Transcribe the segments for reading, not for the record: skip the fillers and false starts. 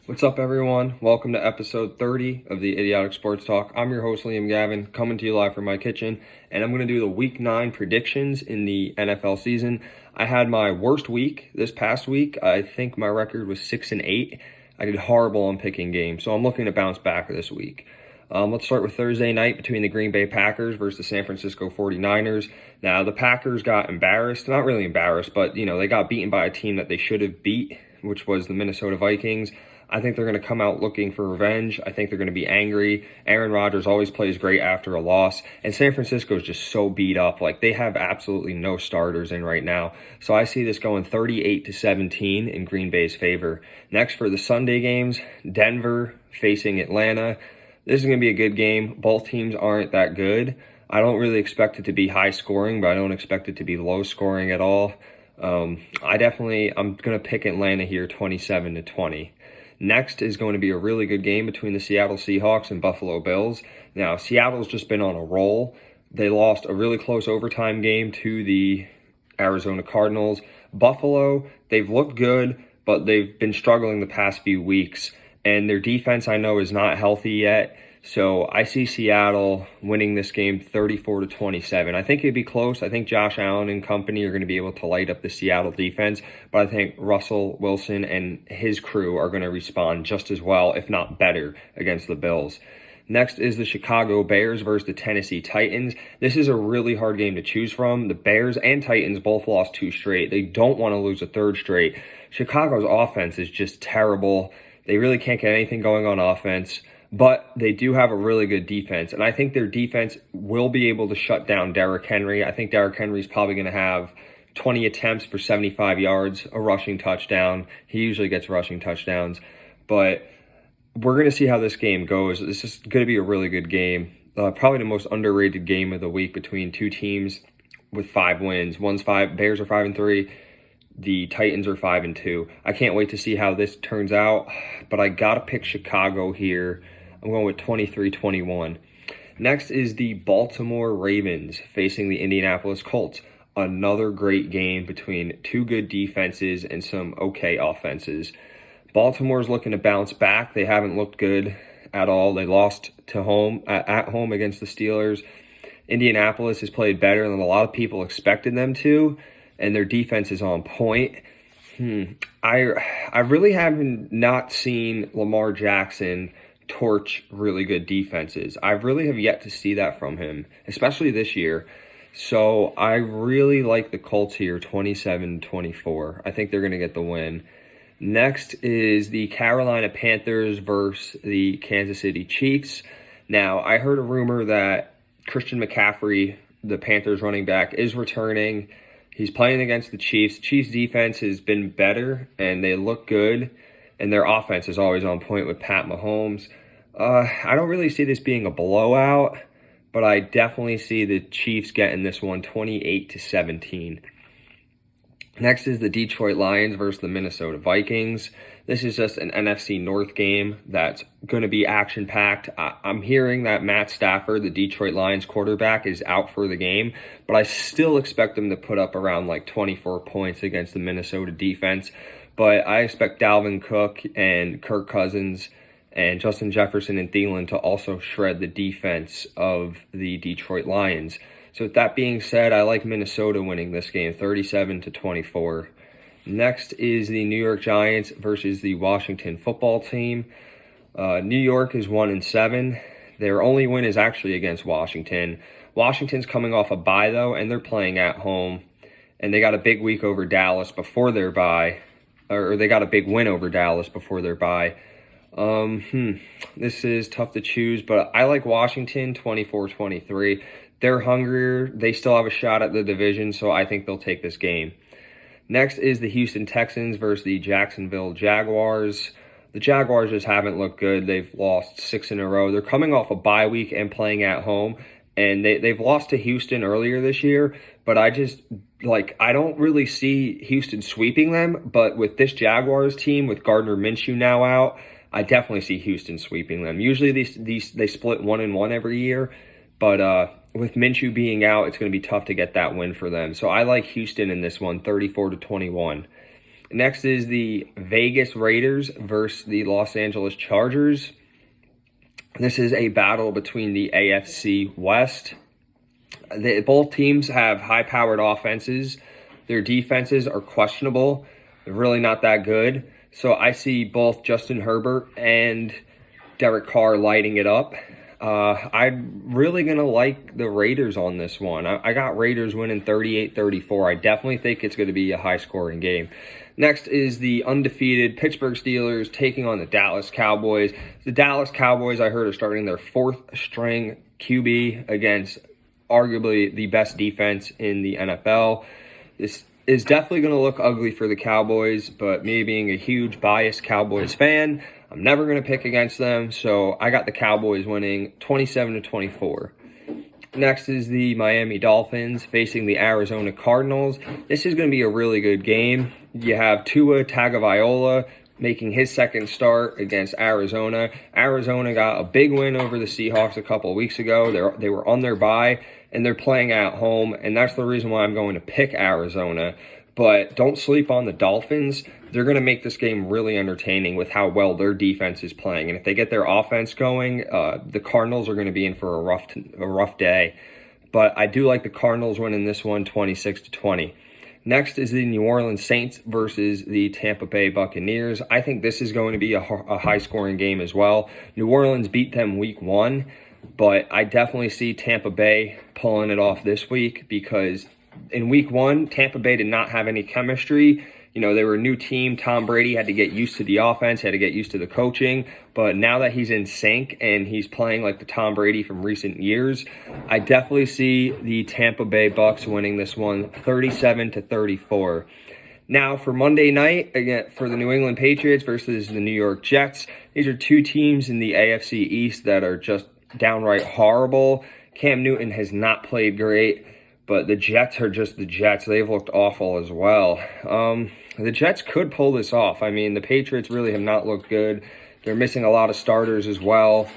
What's up, everyone? Welcome to episode 30 of the Idiotic Sports Talk. I'm your host, Liam Gavin, coming to you live from my kitchen, and I'm going to do the Week 9 predictions in the NFL season. I had my worst week this past week. I think my record was 6-8. I did horrible on picking games, so I'm looking to bounce back this week. Let's start with Thursday night between the Green Bay Packers versus the San Francisco 49ers. Now, the Packers got embarrassed. Not really embarrassed, but, they got beaten by a team that they should have beat, which was the Minnesota Vikings. I think they're going to come out looking for revenge. I think they're going to be angry. Aaron Rodgers always plays great after a loss. And San Francisco is just so beat up. Like, they have absolutely no starters in right now. So I see this going 38-17 in Green Bay's favor. Next, for the Sunday games, Denver facing Atlanta. This is going to be a good game. Both teams aren't that good. I don't really expect it to be high scoring, but I don't expect it to be low scoring at all. I'm going to pick Atlanta here 27-20. Next is going to be a really good game between the Seattle Seahawks and Buffalo Bills. Now, Seattle's just been on a roll. They lost a really close overtime game to the Arizona Cardinals. Buffalo, they've looked good, but they've been struggling the past few weeks. And their defense, I know, is not healthy yet. So I see Seattle winning this game 34-27. I think it'd be close. I think Josh Allen and company are going to be able to light up the Seattle defense. But I think Russell Wilson and his crew are going to respond just as well, if not better, against the Bills. Next is the Chicago Bears versus the Tennessee Titans. This is a really hard game to choose from. The Bears and Titans both lost 2 straight. They don't want to lose a 3rd straight. Chicago's offense is just terrible. They really can't get anything going on offense. But they do have a really good defense, and I think their defense will be able to shut down Derrick Henry. I think Derrick Henry is probably going to have 20 attempts for 75 yards, a rushing touchdown. He usually gets rushing touchdowns. But we're going to see how this game goes. This is going to be a really good game. Probably the most underrated game of the week between two teams with 5 wins. Bears are 5-3. The Titans are 5-2. I can't wait to see how this turns out, but I got to pick Chicago here. I'm going with 23-21. Next is the Baltimore Ravens facing the Indianapolis Colts. Another great game between 2 good defenses and some okay offenses. Baltimore's looking to bounce back. They haven't looked good at all. They lost at home against the Steelers. Indianapolis has played better than a lot of people expected them to, and their defense is on point. I really haven't not seen Lamar Jackson torch really good defenses. I really have yet to see that from him, especially this year. So I really like the Colts here, 27-24. I think they're going to get the win. Next is the Carolina Panthers versus the Kansas City Chiefs. Now, I heard a rumor that Christian McCaffrey, the Panthers running back, is returning. He's playing against the Chiefs. Chiefs' defense has been better, and they look good. And their offense is always on point with Pat Mahomes. I don't really see this being a blowout, but I definitely see the Chiefs getting this one 28-17. Next is the Detroit Lions versus the Minnesota Vikings. This is just an NFC North game that's going to be action-packed. I'm hearing that Matt Stafford, the Detroit Lions quarterback, is out for the game, but I still expect them to put up around 24 points against the Minnesota defense. But I expect Dalvin Cook and Kirk Cousins and Justin Jefferson and Thielen to also shred the defense of the Detroit Lions. So with that being said, I like Minnesota winning this game 37-24. Next is the New York Giants versus the Washington football team. New York is 1-7. Their only win is actually against Washington. Washington's coming off a bye, though, and they're playing at home. And they got a big week over Dallas before their bye. Or they got a big win over Dallas before their bye. This is tough to choose, but I like Washington 24-23. They're hungrier. They still have a shot at the division, so I think they'll take this game. Next is the Houston Texans versus the Jacksonville Jaguars. The Jaguars just haven't looked good. They've lost 6 in a row. They're coming off a bye week and playing at home, and they've lost to Houston earlier this year, but I don't really see Houston sweeping them, but with this Jaguars team, with Gardner Minshew now out, I definitely see Houston sweeping them. Usually they split 1-1 every year, but with Minshew being out, it's going to be tough to get that win for them. So I like Houston in this one, 34-21. Next is the Vegas Raiders versus the Los Angeles Chargers. This is a battle between the AFC West. Both teams have high-powered offenses. Their defenses are questionable. They're really not that good. So I see both Justin Herbert and Derek Carr lighting it up. I'm really going to like the Raiders on this one. I got Raiders winning 38-34. I definitely think it's going to be a high-scoring game. Next is the undefeated Pittsburgh Steelers taking on the Dallas Cowboys. The Dallas Cowboys, I heard, are starting their fourth-string QB against arguably the best defense in the NFL. This is definitely going to look ugly for the Cowboys, but me being a huge biased Cowboys fan, I'm never going to pick against them, so I got the Cowboys winning 27-24. Next is the Miami Dolphins facing the Arizona Cardinals. This is going to be a really good game. You have Tua Tagovailoa making his second start against Arizona. Arizona got a big win over the Seahawks a couple of weeks ago. They were on their bye, and they're playing at home, and that's the reason why I'm going to pick Arizona. But don't sleep on the Dolphins. They're going to make this game really entertaining with how well their defense is playing. And if they get their offense going, the Cardinals are going to be in for a rough day. But I do like the Cardinals winning this one 26-20. Next is the New Orleans Saints versus the Tampa Bay Buccaneers. I think this is going to be a high-scoring game as well. New Orleans beat them week 1, but I definitely see Tampa Bay pulling it off this week because in week 1, Tampa Bay did not have any chemistry. You know, they were a new team. Tom Brady had to get used to the offense, had to get used to the coaching. But now that he's in sync and he's playing like the Tom Brady from recent years, I definitely see the Tampa Bay Bucs winning this one 37-34. Now for Monday night, again, for the New England Patriots versus the New York Jets, these are two teams in the AFC East that are just downright horrible. Cam Newton has not played great, but the Jets are just the Jets. They've looked awful as well. The Jets could pull this off. I mean, the Patriots really have not looked good. They're missing a lot of starters as well.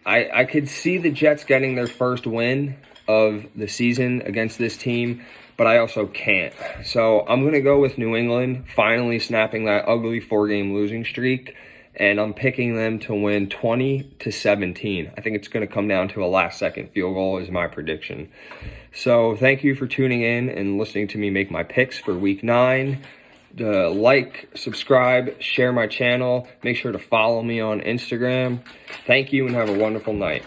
I could see the Jets getting their first win of the season against this team, but I also can't. So I'm going to go with New England finally snapping that ugly 4-game losing streak, and I'm picking them to win 20-17. I think it's going to come down to a last-second field goal is my prediction. So thank you for tuning in and listening to me make my picks for Week 9. Like, subscribe, share my channel. Make sure to follow me on Instagram. Thank you and have a wonderful night.